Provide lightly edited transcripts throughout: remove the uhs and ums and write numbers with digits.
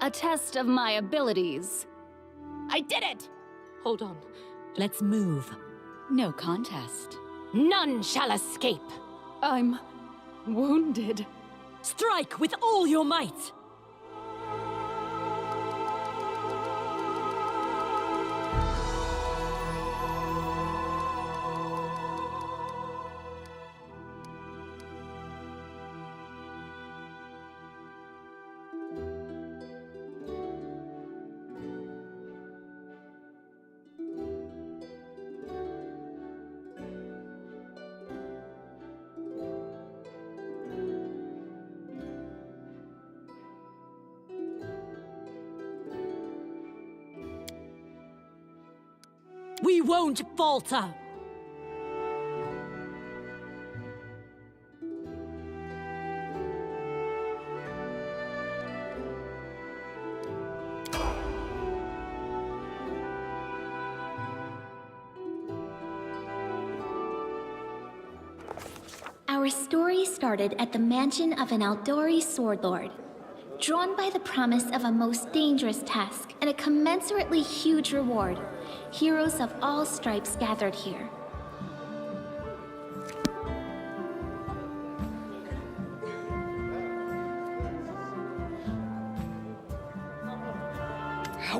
a test of my abilities. I did it! Hold on. Let's move. No contest. None shall escape! I'm wounded. Strike with all your might! We won't falter! Our story started at the mansion of an Aldori sword lord. Drawn by the promise of a most dangerous task and a commensurately huge reward, heroes of all stripes gathered here.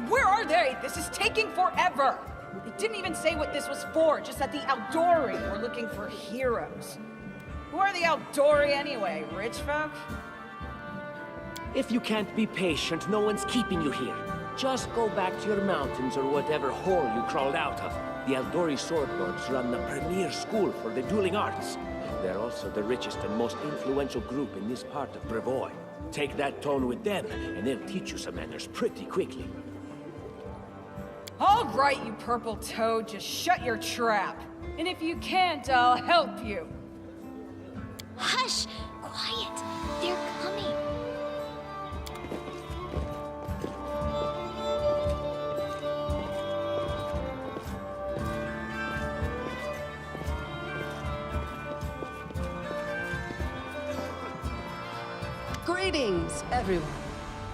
Where are they? This is taking forever! They didn't even say what this was for, just that the Aldori were looking for heroes. Who are the Aldori anyway? Rich folk? If you can't be patient, no one's keeping you here. Just go back to your mountains or whatever hole you crawled out of. The Aldori Sword Lords run the premier school for the dueling arts. They're also the richest and most influential group in this part of Brevoy. Take that tone with them, and they'll teach you some manners pretty quickly. All right, you purple toad, just shut your trap. And if you can't, I'll help you. Hush! Quiet! They're coming! Greetings, everyone.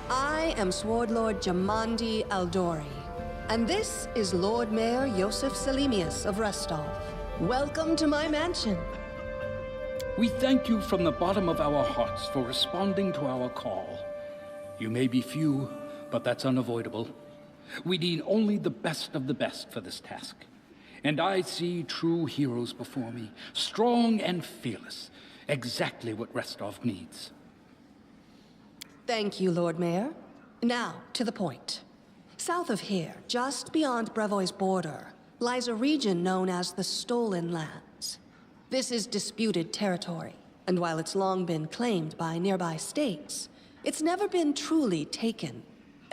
I am Sword Lord Jamandi Aldori, and this is Lord Mayor Yosef Selimius of Restov. Welcome to my mansion. We thank you from the bottom of our hearts for responding to our call. You may be few, but that's unavoidable. We need only the best of the best for this task. And I see true heroes before me, strong and fearless, exactly what Restov needs. Thank you, Lord Mayor. Now, to the point. South of here, just beyond Brevoy's border, lies a region known as the Stolen Lands. This is disputed territory, and while it's long been claimed by nearby states, it's never been truly taken.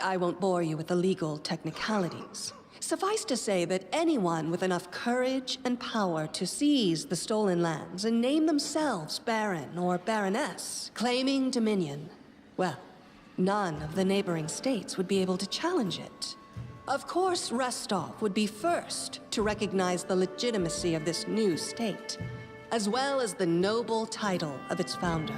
I won't bore you with the legal technicalities. Suffice to say that anyone with enough courage and power to seize the Stolen Lands and name themselves Baron or Baroness, claiming dominion, well, none of the neighboring states would be able to challenge it. Of course, Restov would be first to recognize the legitimacy of this new state, as well as the noble title of its founder.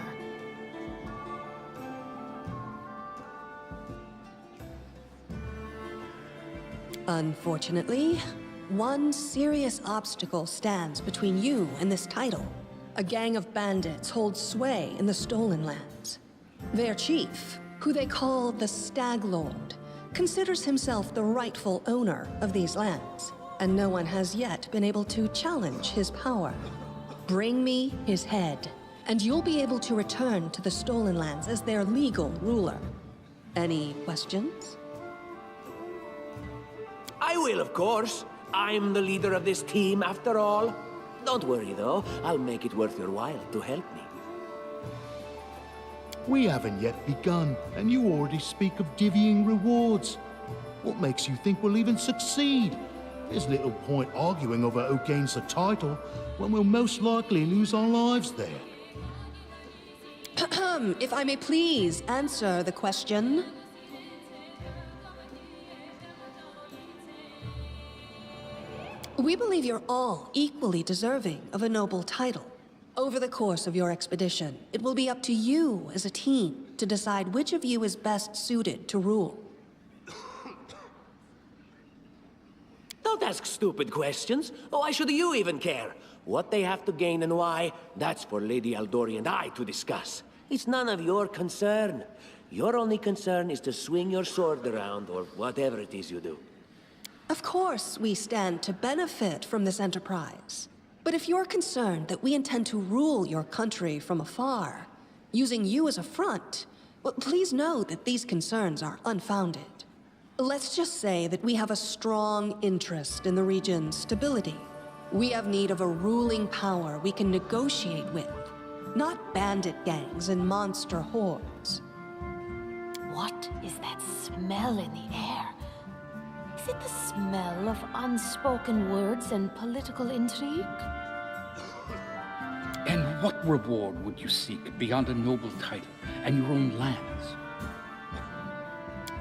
Unfortunately, one serious obstacle stands between you and this title. A gang of bandits holds sway in the Stolen Lands. Their chief, who they call the Stag Lord, considers himself the rightful owner of these lands, and no one has yet been able to challenge his power. Bring me his head, and you'll be able to return to the Stolen Lands as their legal ruler. Any questions? I will, of course. I'm the leader of this team, after all. Don't worry, though. I'll make it worth your while to help me. We haven't yet begun, and you already speak of divvying rewards. What makes you think we'll even succeed? There's little point arguing over who gains the title when we'll most likely lose our lives there. If I may please answer the question. We believe you're all equally deserving of a noble title. Over the course of your expedition, it will be up to you as a team to decide which of you is best suited to rule. Don't ask stupid questions. Why should you even care? What they have to gain and why, that's for Lady Aldori and I to discuss. It's none of your concern. Your only concern is to swing your sword around, or whatever it is you do. Of course, we stand to benefit from this enterprise. But if you're concerned that we intend to rule your country from afar, using you as a front, well, please know that these concerns are unfounded. Let's just say that we have a strong interest in the region's stability. We have need of a ruling power we can negotiate with, not bandit gangs and monster hordes. What is that smell in the air? Is it the smell of unspoken words and political intrigue? And what reward would you seek beyond a noble title and your own lands?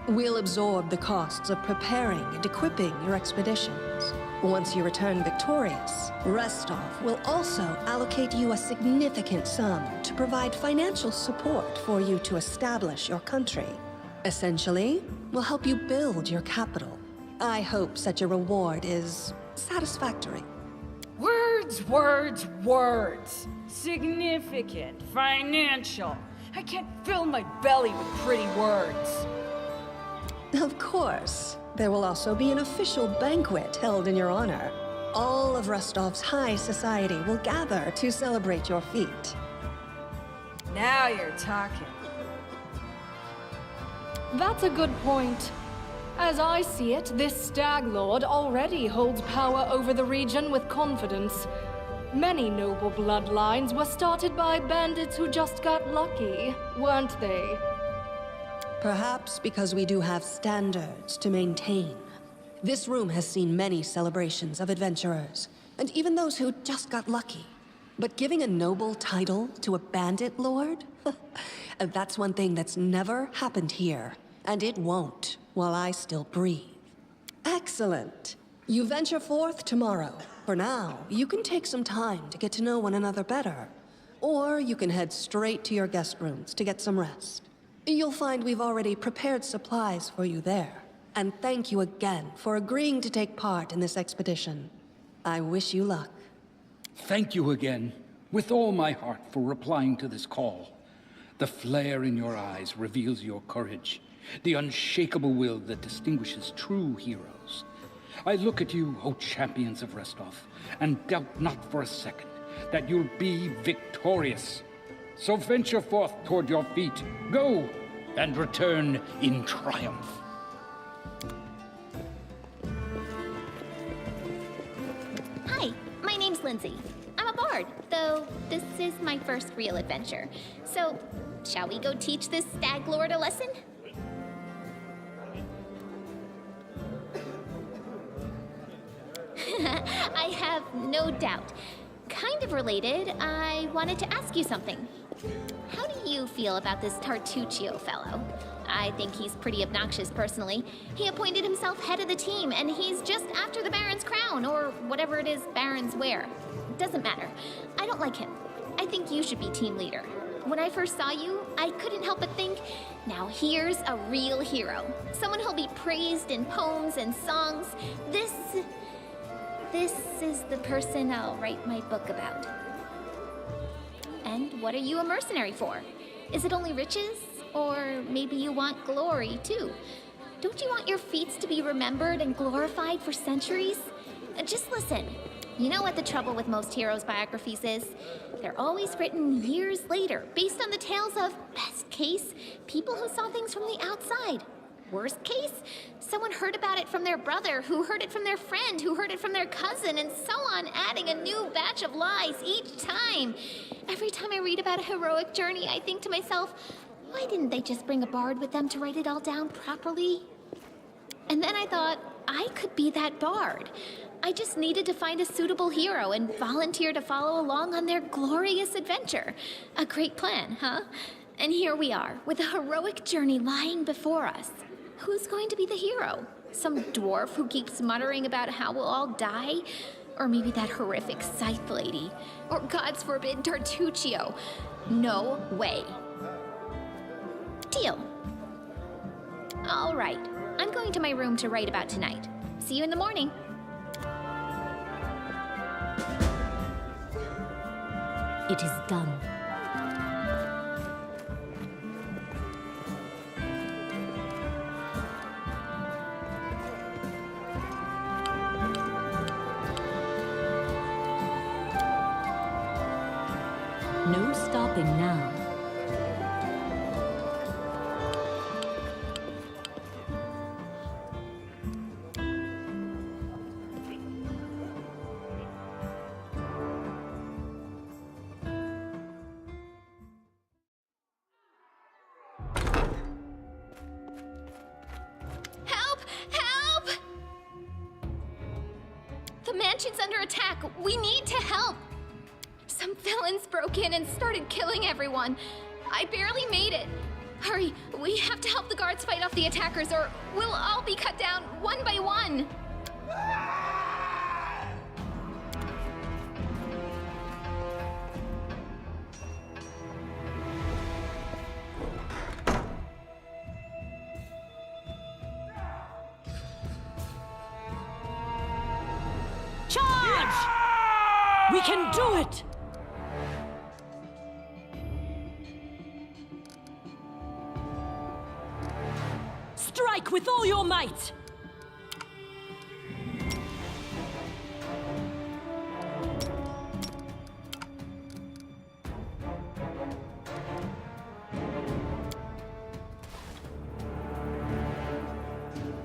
We'll absorb the costs of preparing and equipping your expeditions. Once you return victorious, Restov will also allocate you a significant sum to provide financial support for you to establish your country. Essentially, we'll help you build your capital. I hope such a reward is satisfactory. Words, words, words. Significant, financial. I can't fill my belly with pretty words. Of course. There will also be an official banquet held in your honor. All of Rostov's high society will gather to celebrate your feat. Now you're talking. That's a good point. As I see it, this Stag Lord already holds power over the region with confidence. Many noble bloodlines were started by bandits who just got lucky, weren't they? Perhaps because we do have standards to maintain. This room has seen many celebrations of adventurers, and even those who just got lucky. But giving a noble title to a bandit lord? That's one thing that's never happened here, and it won't while I still breathe. Excellent. You venture forth tomorrow. For now, you can take some time to get to know one another better. Or you can head straight to your guest rooms to get some rest. You'll find we've already prepared supplies for you there. And thank you again for agreeing to take part in this expedition. I wish you luck. Thank you again, with all my heart, for replying to this call. The flare in your eyes reveals your courage, the unshakable will that distinguishes true heroes. I look at you, O champions of Restov, and doubt not for a second that you'll be victorious. So venture forth toward your feet. Go, and return in triumph. Hi, my name's Lindsay. I'm a bard, though this is my first real adventure. So, shall we go teach this Stag Lord a lesson? I have no doubt. Kind of related, I wanted to ask you something. How do you feel about this Tartuccio fellow? I think he's pretty obnoxious personally. He appointed himself head of the team, and he's just after the Baron's crown, or whatever it is Barons wear. Doesn't matter. I don't like him. I think you should be team leader. When I first saw you, I couldn't help but think, now here's a real hero. Someone who'll be praised in poems and songs. This is the person I'll write my book about. And what are you a mercenary for? Is it only riches? Or maybe you want glory, too? Don't you want your feats to be remembered and glorified for centuries? Just listen. You know what the trouble with most heroes' biographies is? They're always written years later, based on the tales of, best case, people who saw things from the outside. Worst case, someone heard about it from their brother, who heard it from their friend, who heard it from their cousin, and so on, adding a new batch of lies each time. Every time I read about a heroic journey, I think to myself, why didn't they just bring a bard with them to write it all down properly? And then I thought, I could be that bard. I just needed to find a suitable hero and volunteer to follow along on their glorious adventure. A great plan, huh? And here we are, with a heroic journey lying before us. Who's going to be the hero? Some dwarf who keeps muttering about how we'll all die? Or maybe that horrific scythe lady? Or, God's forbid, Tartuccio? No way. Deal. All right. I'm going to my room to write about tonight. See you in the morning. It is done. No stopping now. Help! Help! The mansion's under attack. We need to help. Some villains broke in and started killing everyone. I barely made it. Hurry, we have to help the guards fight off the attackers or we'll all be cut down one by one. Charge! We can do it! Strike with all your might!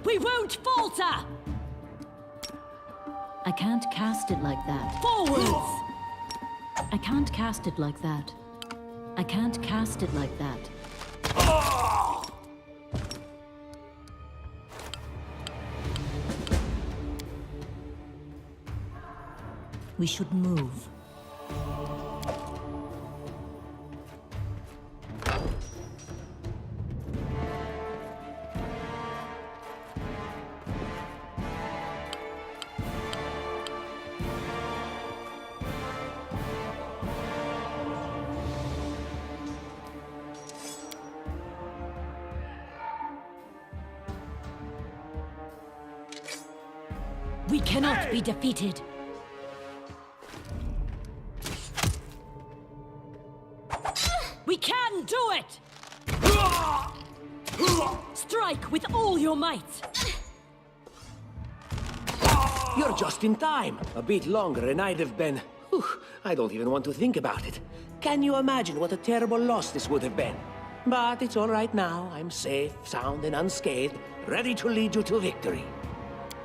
We won't falter! I can't cast it like that. Forwards! I can't cast it like that. I can't cast it like that. We should move. We cannot be defeated. We can do it! Strike with all your might! You're just in time. A bit longer and I'd have been... Whew, I don't even want to think about it. Can you imagine what a terrible loss this would have been? But it's all right now. I'm safe, sound, and unscathed, ready to lead you to victory.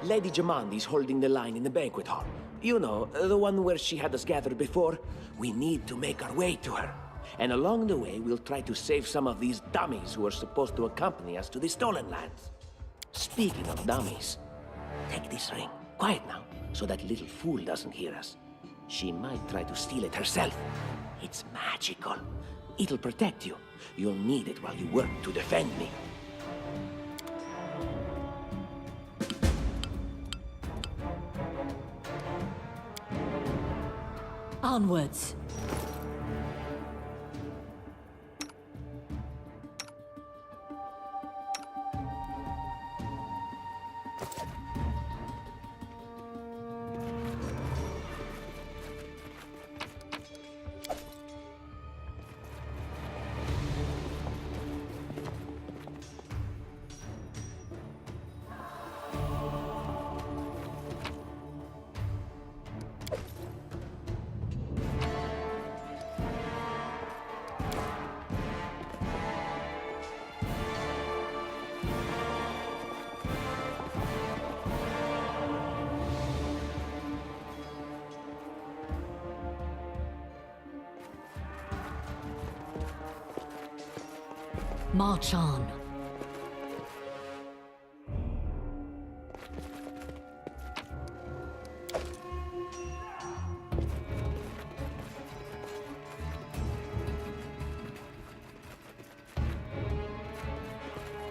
Lady Jamandi's holding the line in the banquet hall. You know, the one where she had us gathered before. We need to make our way to her. And along the way, we'll try to save some of these dummies who are supposed to accompany us to the Stolen Lands. Speaking of dummies, take this ring. Quiet now, so that little fool doesn't hear us. She might try to steal it herself. It's magical. It'll protect you. You'll need it while you work to defend me. Onwards. March on.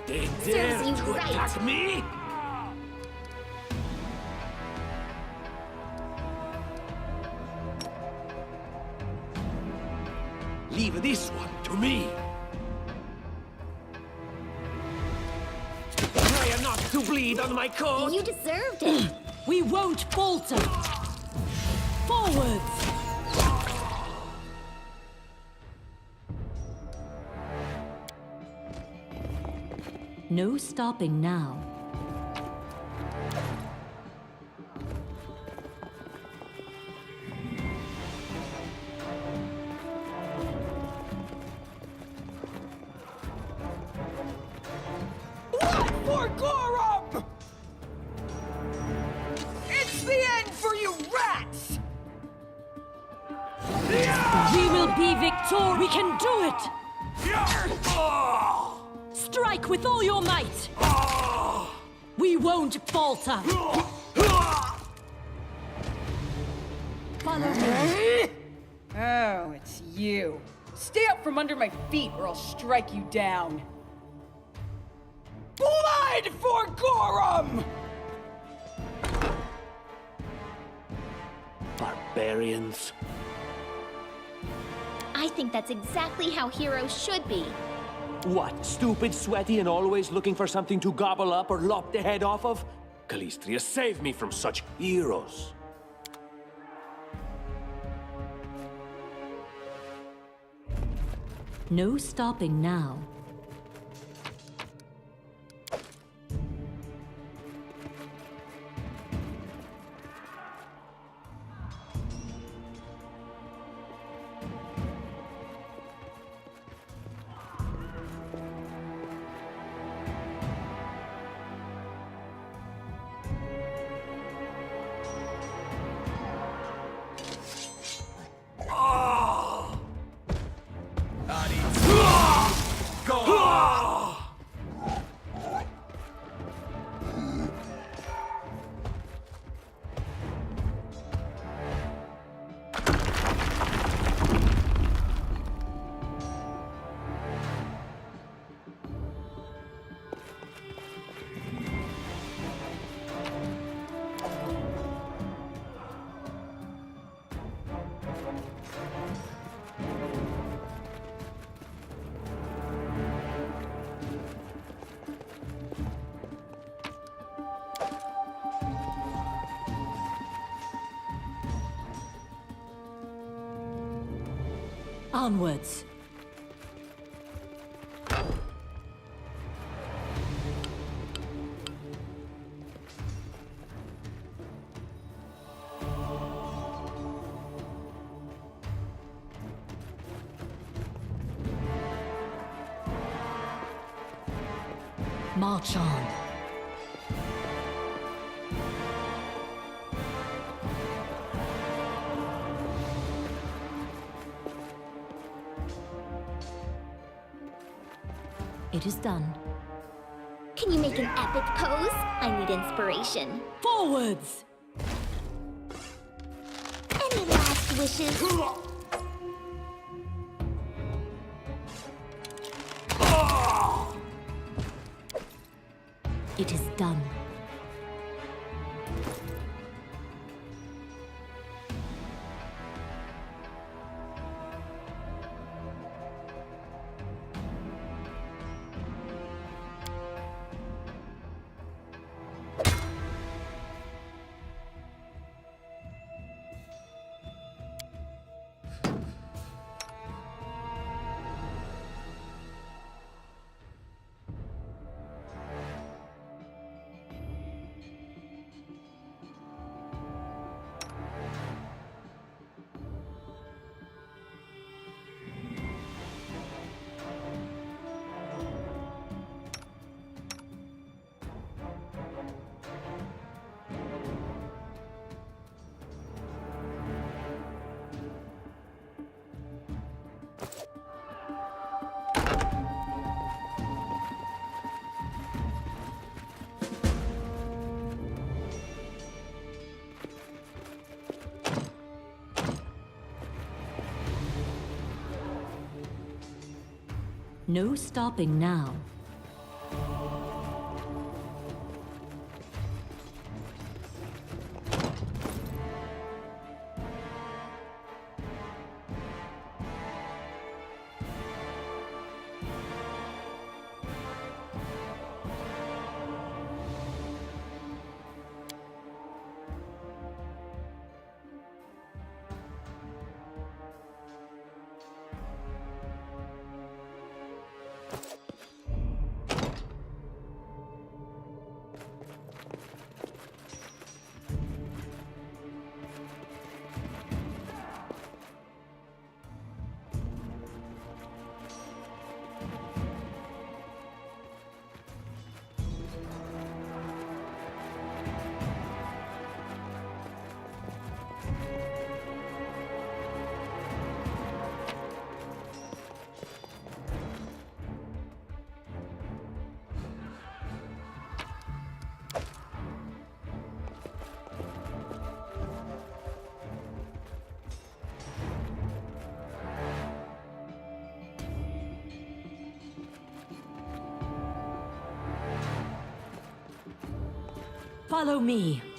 They dare Serves you to right. attack me? Leave this one to me. to bleed on my coat? You deserved it. We won't falter! Forwards! No stopping now. For Gorum! It's the end for you rats! We will be victor! We can do it! Strike with all your might! We won't falter! Follow me! Oh, it's you. Stay up from under my feet or I'll strike you down. Blood for Gorum! Barbarians. I think that's exactly how heroes should be. What, stupid, sweaty, and always looking for something to gobble up or lop the head off of? Calistria, save me from such heroes. No stopping now. Onwards! March on! It is done. Can you make an epic pose? I need inspiration. Forwards! Any last wishes? It is done. No stopping now. Follow me.